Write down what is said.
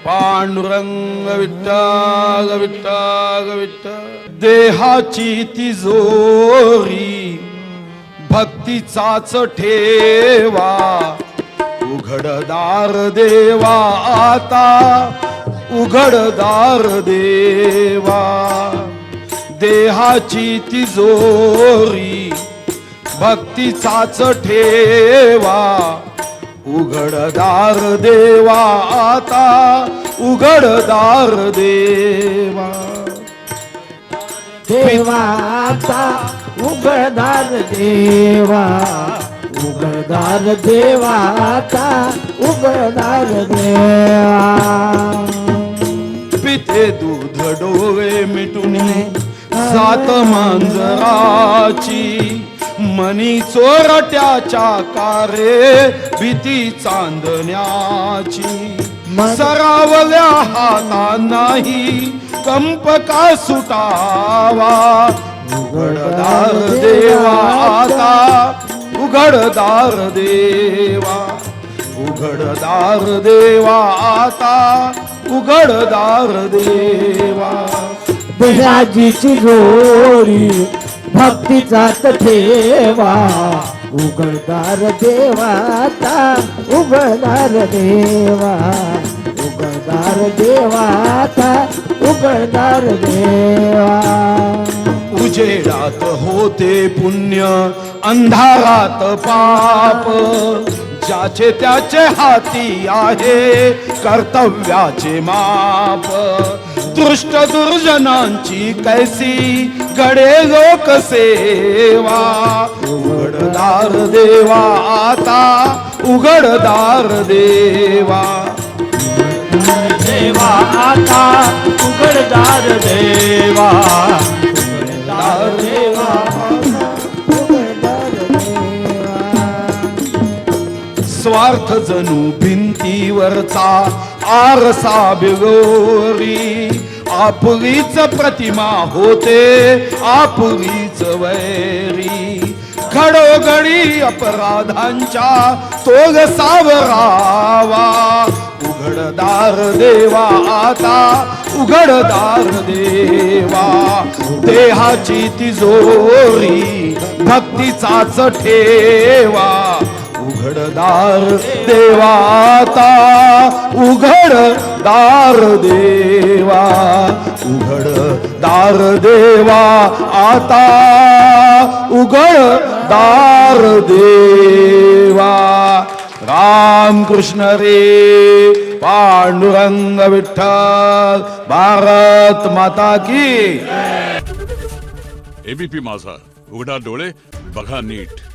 पांडुरंग विठ्ठल विठ्ठल विठ्ठल. देहाची तिजोरी भक्तीचाच ठेवा, उघडदार देवा आता, उघडदार देवा. देहाची तिजोरी भक्तीचाच ठेवा, उघडदार देवा आता, उघडदार देवा. देवा आता उघडदार देवा, उघडदार देवा आता, उघडदार देवा. पिते दूध डोळे मिटून सात मांजराची, मनी चोरट्याच्या कारे भीती चांदण्याची. सरावल्या हातांनाही कंप का सुटावा, उघडदार देवा आता, उघडदार देवा. उघडदार देवा आता, उघडदार देवा. देहाची तिजोरी भक्तीचाच ठेवा, उघडदार देवा आता, उघडदार देवा. उघडदार देवा आता, उघडदार देवा. उजेडात होते पुण्य, अंधारात पाप, ज्याचे त्याचे हाती आहे कर्तव्याचे माप. दृष्ट दुर्जनांची कैसी गडे लोकसेवा, उघडदार देवा आता, उघडदार देवा. देवा आता, उघडदार देवा. उघडदार देवा आता, उघडदार देवा. स्वार्थ जणू भिंतीवरचा आरसा बिगोरी, आपलीच प्रतिमा होते आपलीच वैरी. घडोघडी अपराधांच्या तोग सावरावा, उघडदार देवा आता, उघडदार देवा. देहाची तिजोरी भक्तीचाच ठेवा, उघडदार देवा आता, उघडदार देवा. उघडदार देवा आता, उघडदार देवा. राम कृष्ण रे, पांडुरंग विठ्ठल, भारत माता की. एबीपी माझा, उघडा डोळे बघा नीट.